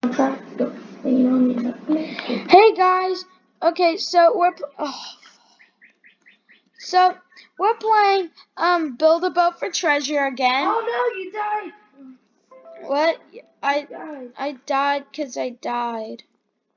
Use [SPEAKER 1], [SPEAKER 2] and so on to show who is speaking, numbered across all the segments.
[SPEAKER 1] Hey guys. Okay, so we're playing Build a Boat for Treasure again.
[SPEAKER 2] Oh no, you died.
[SPEAKER 1] What?
[SPEAKER 2] Died.
[SPEAKER 1] I died because I died.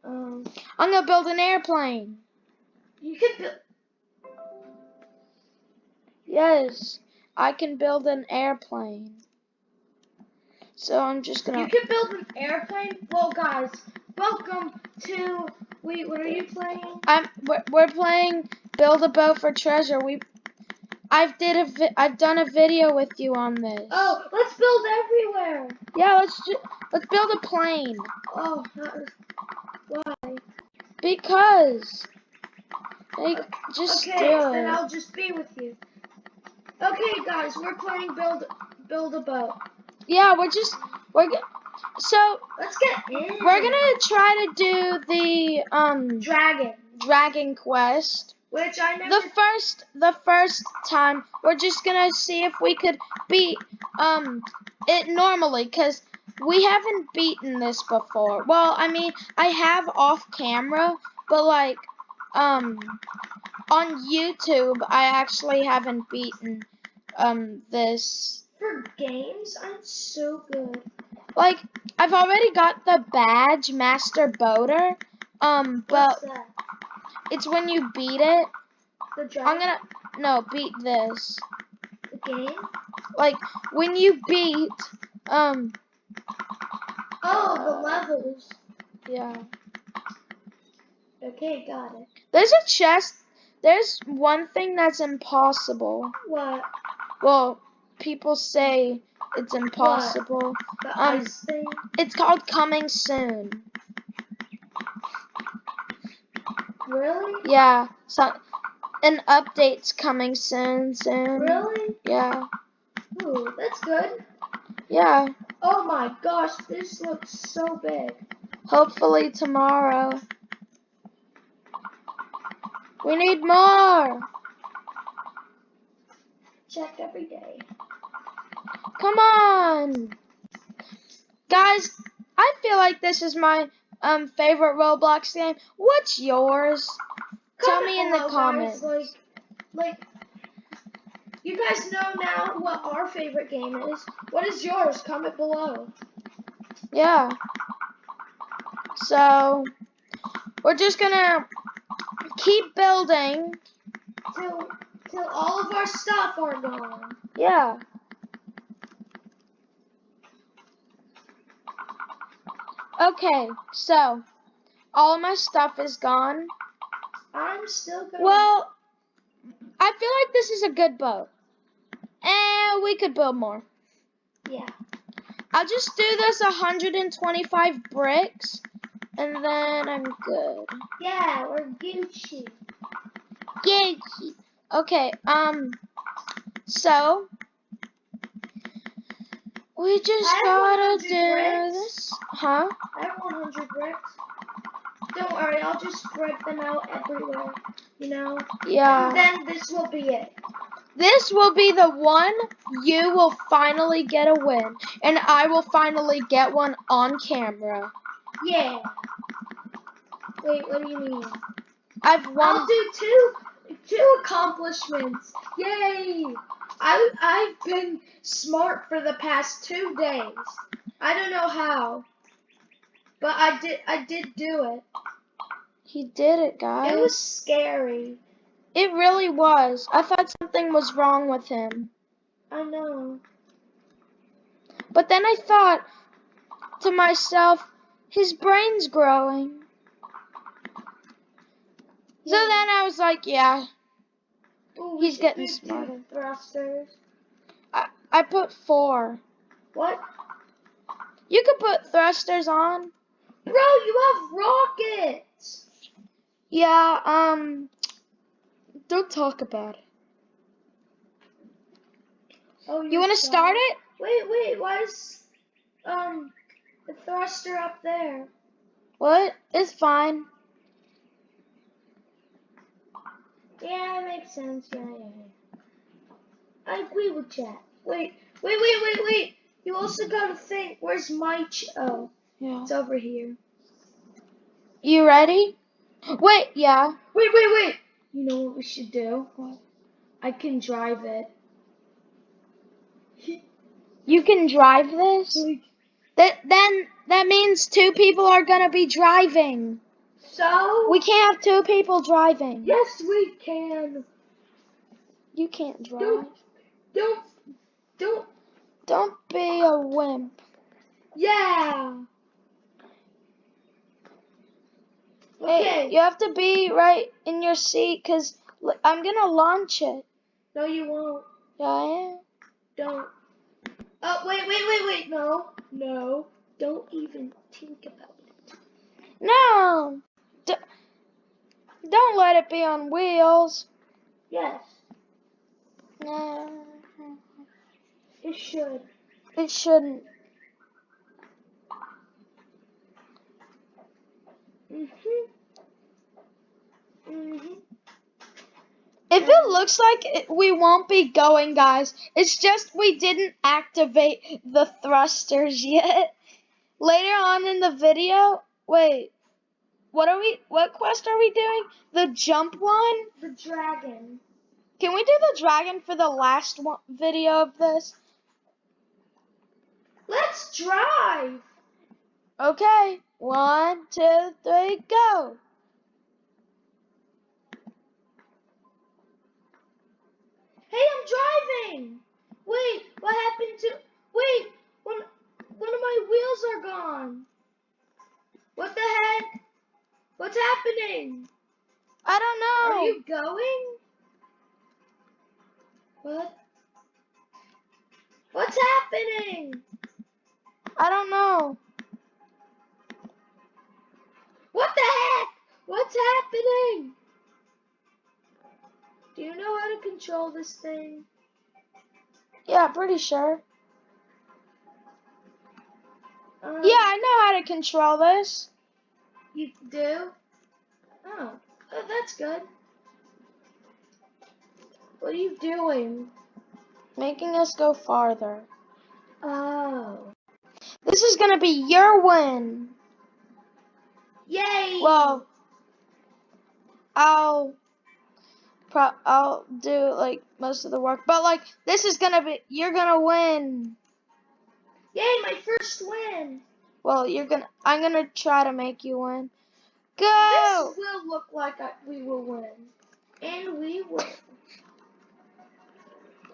[SPEAKER 2] Um,
[SPEAKER 1] I'm gonna build an airplane.
[SPEAKER 2] you can build.
[SPEAKER 1] Yes, I can build an airplane. So I'm just gonna.
[SPEAKER 2] You can build an airplane. Well, guys, welcome to. Wait, what are you playing?
[SPEAKER 1] We're playing Build a Boat for Treasure. I've done a video with you on this.
[SPEAKER 2] Oh, let's build everywhere.
[SPEAKER 1] Yeah, let's build a plane.
[SPEAKER 2] Oh, why?
[SPEAKER 1] Because. Like, just
[SPEAKER 2] okay,
[SPEAKER 1] do
[SPEAKER 2] then
[SPEAKER 1] it.
[SPEAKER 2] I'll just be with you. Okay, guys, we're playing build a boat.
[SPEAKER 1] Yeah, so
[SPEAKER 2] Let's get in.
[SPEAKER 1] we're gonna try to do the Dragon Quest.
[SPEAKER 2] Which I never.
[SPEAKER 1] The first time we're just gonna see if we could beat it normally, cause we haven't beaten this before. Well, I mean, I have off camera, but like on YouTube, I actually haven't beaten this.
[SPEAKER 2] For games, I'm so good.
[SPEAKER 1] Like, I've already got the badge, Master Boater. But
[SPEAKER 2] What's that?
[SPEAKER 1] it's when you beat it.
[SPEAKER 2] The
[SPEAKER 1] Beat this.
[SPEAKER 2] The game?
[SPEAKER 1] Like, when you beat,
[SPEAKER 2] Oh, the levels.
[SPEAKER 1] Yeah.
[SPEAKER 2] Okay, got it.
[SPEAKER 1] There's a chest. There's one thing that's impossible.
[SPEAKER 2] What?
[SPEAKER 1] Well, people say it's impossible.
[SPEAKER 2] The ice thing?
[SPEAKER 1] It's called Coming Soon.
[SPEAKER 2] Really?
[SPEAKER 1] Yeah. So, an update's coming soon.
[SPEAKER 2] Really?
[SPEAKER 1] Yeah.
[SPEAKER 2] Ooh, that's good.
[SPEAKER 1] Yeah.
[SPEAKER 2] Oh my gosh, this looks so big.
[SPEAKER 1] Hopefully tomorrow. We need more.
[SPEAKER 2] Check every day.
[SPEAKER 1] Come on. Guys, I feel like this is my favorite Roblox game. What's yours? Tell me in the comments.
[SPEAKER 2] Guys, like, you guys know now what our favorite game is. What is yours? Comment below.
[SPEAKER 1] Yeah. So, we're just gonna keep building
[SPEAKER 2] till all of our stuff are gone.
[SPEAKER 1] Yeah. Okay, so all my stuff is gone.
[SPEAKER 2] I'm still going.
[SPEAKER 1] Well, I feel like this is a good boat. And we could build more.
[SPEAKER 2] Yeah.
[SPEAKER 1] I'll just do this 125 bricks, and then I'm good.
[SPEAKER 2] Yeah, we're Gucci.
[SPEAKER 1] Gucci. Okay, so we just gotta do this. Huh?
[SPEAKER 2] I have 100 bricks. Don't worry, I'll just spread them out everywhere, you know?
[SPEAKER 1] Yeah.
[SPEAKER 2] And then this will be it.
[SPEAKER 1] This will be the one you will finally get a win, and I will finally get one on camera.
[SPEAKER 2] Yeah. Wait, what do you mean?
[SPEAKER 1] I've won.
[SPEAKER 2] I'll do two accomplishments. Yay! I've been smart for the past 2 days. I don't know how, but I did do it.
[SPEAKER 1] He did it, guys.
[SPEAKER 2] It was scary.
[SPEAKER 1] It really was. I thought something was wrong with him.
[SPEAKER 2] I know.
[SPEAKER 1] But then I thought to myself, his brain's growing. So then I was like, yeah,
[SPEAKER 2] Ooh,
[SPEAKER 1] he's getting smarter.
[SPEAKER 2] Thrusters.
[SPEAKER 1] I put 4.
[SPEAKER 2] What?
[SPEAKER 1] You could put thrusters on.
[SPEAKER 2] Bro, you have rockets.
[SPEAKER 1] Yeah, don't talk about it.
[SPEAKER 2] Oh,
[SPEAKER 1] you want to start it?
[SPEAKER 2] Wait, why is the thruster up there?
[SPEAKER 1] What? It's fine.
[SPEAKER 2] Yeah, it makes sense. Yeah. I agree with that. Wait. You also gotta think, where's my oh,
[SPEAKER 1] Yeah.
[SPEAKER 2] It's over here.
[SPEAKER 1] You ready? Wait, yeah.
[SPEAKER 2] Wait. You know what we should do?
[SPEAKER 1] What?
[SPEAKER 2] I can drive it.
[SPEAKER 1] You can drive this? That means 2 people are gonna be driving.
[SPEAKER 2] So?
[SPEAKER 1] We can't have 2 people driving.
[SPEAKER 2] Yes, we can.
[SPEAKER 1] You can't drive.
[SPEAKER 2] Don't.
[SPEAKER 1] Don't be a wimp.
[SPEAKER 2] Yeah.
[SPEAKER 1] Hey,
[SPEAKER 2] Okay.
[SPEAKER 1] you have to be right in your seat because I'm gonna launch it.
[SPEAKER 2] No, you won't.
[SPEAKER 1] Yeah, I am.
[SPEAKER 2] Don't. Oh, wait. No. Don't even think about it.
[SPEAKER 1] No! Don't let it be on wheels.
[SPEAKER 2] Yes,
[SPEAKER 1] No.
[SPEAKER 2] it should.
[SPEAKER 1] It shouldn't. If it looks like we won't be going, guys, it's just we didn't activate the thrusters yet. Later on in the video, wait, what quest are we doing? The jump one?
[SPEAKER 2] The dragon.
[SPEAKER 1] Can we do the dragon for the last video of this?
[SPEAKER 2] Let's drive.
[SPEAKER 1] Okay, 1, 2, 3, go.
[SPEAKER 2] Hey, I'm driving. Wait, what happened to? Wait, one of my wheels are gone. What the heck? What's happening?
[SPEAKER 1] I don't know.
[SPEAKER 2] Are you going? What? What's happening?
[SPEAKER 1] I don't know.
[SPEAKER 2] What the heck? What's happening? Do you know how to control this thing?
[SPEAKER 1] Yeah, pretty sure.
[SPEAKER 2] Um,
[SPEAKER 1] Yeah, I know how to control this.
[SPEAKER 2] You do? Oh, that's good. What are you doing?
[SPEAKER 1] Making us go farther.
[SPEAKER 2] Oh.
[SPEAKER 1] This is gonna be your win.
[SPEAKER 2] Yay!
[SPEAKER 1] Well, I'll do like most of the work, but like this is gonna be you're gonna win.
[SPEAKER 2] Yay, my first win!
[SPEAKER 1] Well, I'm gonna try to make you win. Go!
[SPEAKER 2] This will look like we will win. And we will.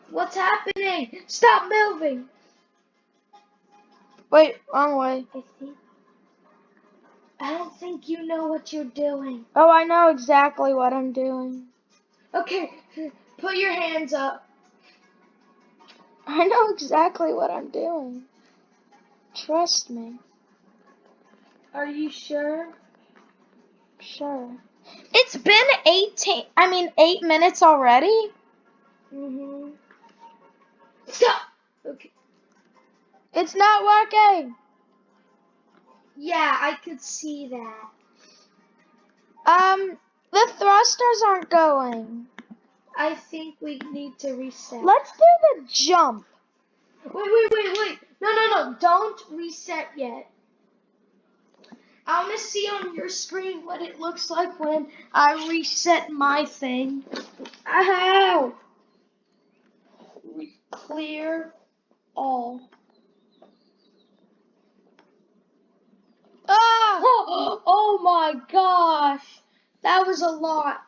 [SPEAKER 2] What's happening? Stop moving!
[SPEAKER 1] Wait, wrong way.
[SPEAKER 2] I don't think you know what you're doing.
[SPEAKER 1] Oh, I know exactly what I'm doing.
[SPEAKER 2] Okay, put your hands up.
[SPEAKER 1] I know exactly what I'm doing. Trust me.
[SPEAKER 2] Are you sure?
[SPEAKER 1] Sure. It's been 8 minutes already.
[SPEAKER 2] Mm-hmm. Stop! Okay.
[SPEAKER 1] It's not working.
[SPEAKER 2] Yeah, I could see that.
[SPEAKER 1] The thrusters aren't going.
[SPEAKER 2] I think we need to reset.
[SPEAKER 1] Let's do the jump.
[SPEAKER 2] Wait. No. Don't reset yet. I want to see on your screen what it looks like when I reset my thing. Ow! Clear all.
[SPEAKER 1] Ah!
[SPEAKER 2] Oh my gosh! That was a lot.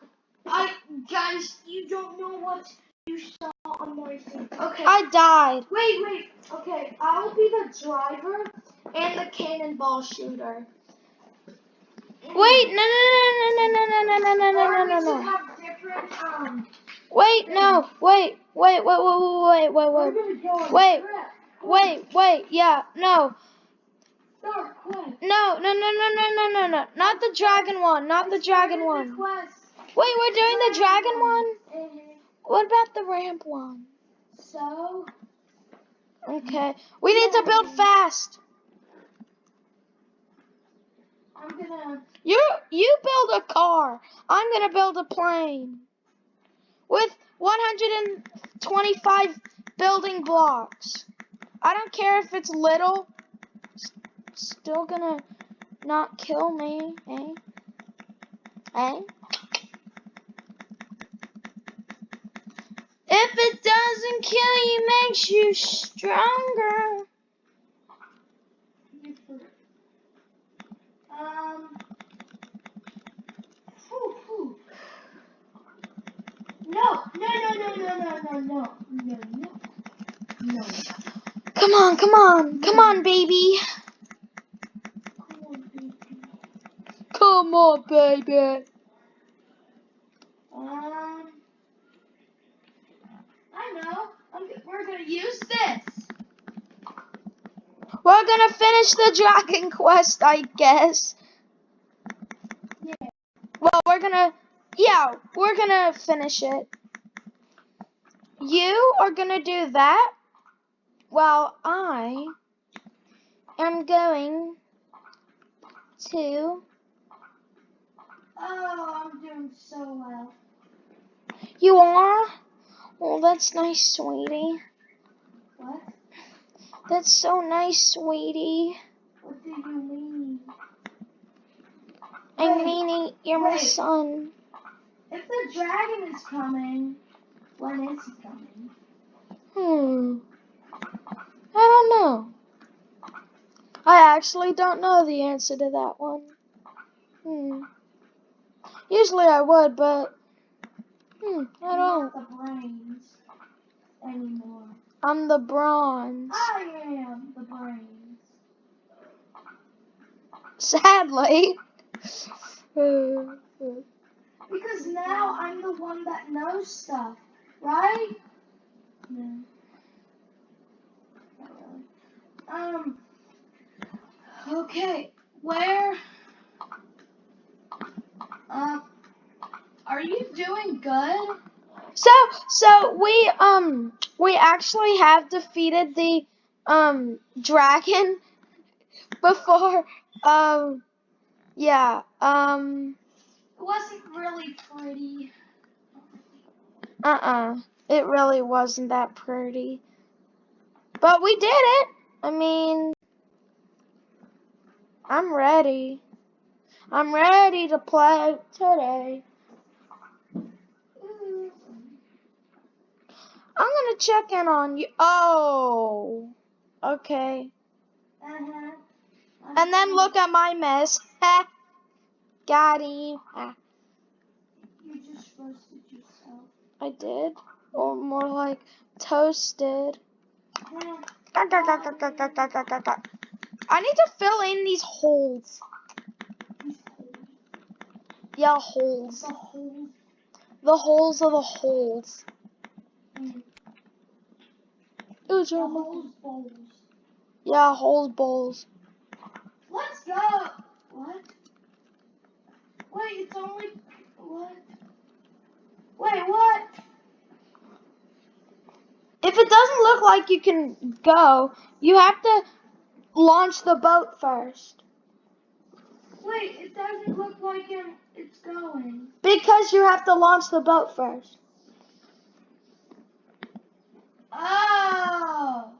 [SPEAKER 2] Guys, you don't know what you saw on my thing. Okay.
[SPEAKER 1] I died.
[SPEAKER 2] Wait. Okay, I'll be the driver and the cannonball shooter.
[SPEAKER 1] Wait, no.
[SPEAKER 2] We should have different,
[SPEAKER 1] Wait, no. Wait.
[SPEAKER 2] We're gonna go on
[SPEAKER 1] Wait.
[SPEAKER 2] a trip.
[SPEAKER 1] Wait. Yeah, no.
[SPEAKER 2] Start quest.
[SPEAKER 1] No. Not the dragon one. Not the dragon one.
[SPEAKER 2] Quest.
[SPEAKER 1] Wait, we're doing the dragon one?
[SPEAKER 2] Mhm.
[SPEAKER 1] What about the ramp one?
[SPEAKER 2] So,
[SPEAKER 1] Okay. We need to build fast.
[SPEAKER 2] I'm gonna.
[SPEAKER 1] You build a car. I'm gonna build a plane. With 125 building blocks. I don't care if it's little. still gonna not kill me, eh? Eh? If it doesn't kill you, makes you stronger.
[SPEAKER 2] Whew. No.
[SPEAKER 1] Come on, baby. Come on, baby.
[SPEAKER 2] I know. We're gonna use this.
[SPEAKER 1] We're gonna finish the Dragon Quest, I guess.
[SPEAKER 2] Yeah.
[SPEAKER 1] Well, we're gonna finish it. You are gonna do that while I am going to...
[SPEAKER 2] Oh, I'm doing so well.
[SPEAKER 1] You are? Oh, that's nice, sweetie.
[SPEAKER 2] What?
[SPEAKER 1] That's so nice, sweetie.
[SPEAKER 2] What do you mean?
[SPEAKER 1] I mean, you're my
[SPEAKER 2] wait.
[SPEAKER 1] son.
[SPEAKER 2] If the dragon is coming, when is he coming?
[SPEAKER 1] I don't know. I actually don't know the answer to that one. Usually I would, but I don't.
[SPEAKER 2] Not the brains anymore.
[SPEAKER 1] I'm the bronze.
[SPEAKER 2] I am the brains.
[SPEAKER 1] Sadly.
[SPEAKER 2] Because now I'm the one that knows stuff, right? No. Not really. Okay. Where? Are you doing good?
[SPEAKER 1] So we actually have defeated the dragon before yeah
[SPEAKER 2] It wasn't really pretty.
[SPEAKER 1] it really wasn't that pretty, but we did it. I mean, I'm ready to play today. I'm gonna check in on you. Oh, okay. And then look at my mess. Got him.
[SPEAKER 2] You just roasted yourself.
[SPEAKER 1] I did. Or more like toasted. I need to fill in these holes. Yeah, holes.
[SPEAKER 2] The holes.
[SPEAKER 1] The holes of the holes. Ooh,
[SPEAKER 2] The holes bowls.
[SPEAKER 1] Yeah, holes bowls.
[SPEAKER 2] Let's go. What? Wait, it's only what? Wait, what?
[SPEAKER 1] If it doesn't look like you can go, you have to launch the boat first.
[SPEAKER 2] Wait, it doesn't look like it's going.
[SPEAKER 1] Because you have to launch the boat first.
[SPEAKER 2] Oh.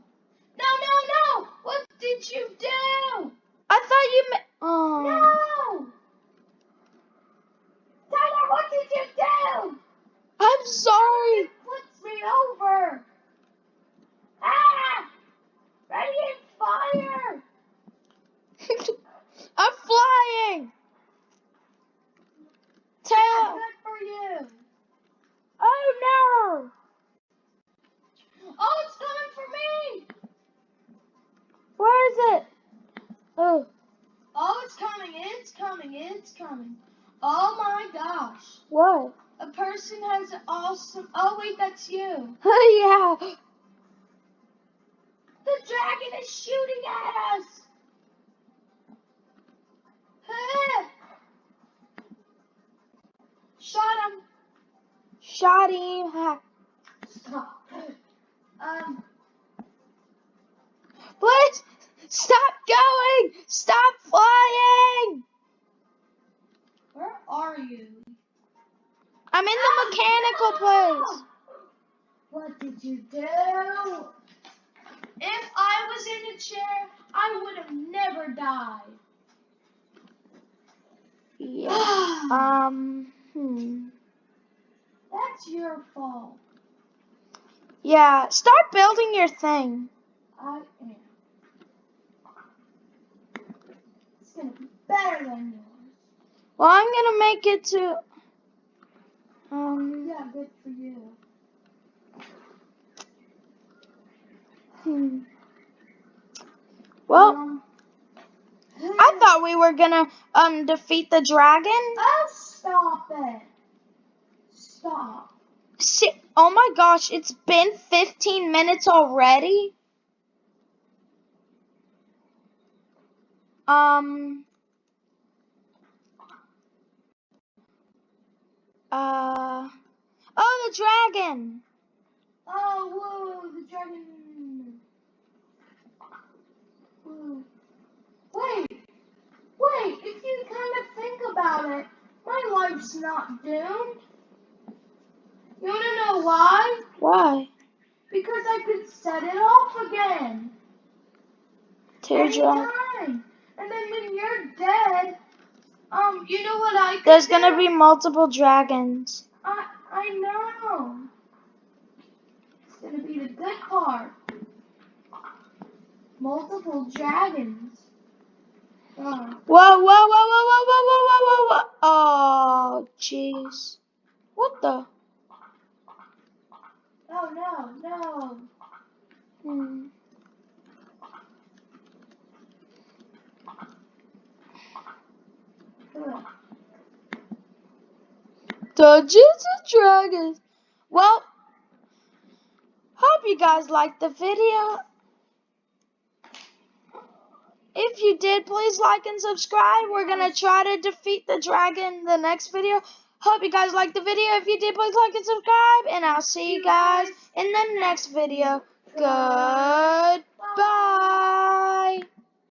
[SPEAKER 2] No. What did you do?
[SPEAKER 1] I thought you oh.
[SPEAKER 2] No. Tyler, what did you do?
[SPEAKER 1] I'm sorry.
[SPEAKER 2] It flips me over. Ah! Radiant fire.
[SPEAKER 1] I'm flying.
[SPEAKER 2] Yeah,
[SPEAKER 1] Tail.
[SPEAKER 2] good for you.
[SPEAKER 1] Oh no.
[SPEAKER 2] Oh, it's coming for me.
[SPEAKER 1] Where is it? Oh.
[SPEAKER 2] Oh, it's coming. Oh my gosh.
[SPEAKER 1] What?
[SPEAKER 2] A person has an awesome... Oh, wait, that's you.
[SPEAKER 1] Yeah.
[SPEAKER 2] The dragon is shooting at us.
[SPEAKER 1] Shot him.
[SPEAKER 2] Stop.
[SPEAKER 1] Please stop going. Stop flying.
[SPEAKER 2] Where are you?
[SPEAKER 1] I'm in the mechanical place.
[SPEAKER 2] What did you do? If I was in a chair, I would have never died.
[SPEAKER 1] Yeah.
[SPEAKER 2] That's your fault.
[SPEAKER 1] Yeah. Start building your thing.
[SPEAKER 2] I am. It's gonna be better than yours.
[SPEAKER 1] Well, I'm gonna make it to.
[SPEAKER 2] Yeah, good for you.
[SPEAKER 1] Well, I thought we were gonna defeat the dragon.
[SPEAKER 2] Oh, stop it. Stop.
[SPEAKER 1] Oh my gosh, it's been 15 minutes already. Oh, the dragon.
[SPEAKER 2] Oh, whoa, the dragon. Whoa. Wait, if you kind of think about it, my life's not doomed. You want to know why?
[SPEAKER 1] Why?
[SPEAKER 2] Because I could set it off again.
[SPEAKER 1] Teardrop.
[SPEAKER 2] Anytime. And then when you're dead, you know what I could
[SPEAKER 1] There's
[SPEAKER 2] do?
[SPEAKER 1] gonna be multiple dragons.
[SPEAKER 2] I know. It's gonna be the good part. Multiple dragons.
[SPEAKER 1] Whoa, whoa, whoa, whoa, whoa, whoa, whoa, whoa, whoa, whoa. Oh, jeez. What the?
[SPEAKER 2] Oh no. Ugh.
[SPEAKER 1] Dungeons and Dragons. Well, hope you guys liked the video. If you did, please like and subscribe. We're going to try to defeat the dragon in the next video. Hope you guys liked the video. If you did, please like and subscribe. And I'll see you guys in the next video. Good.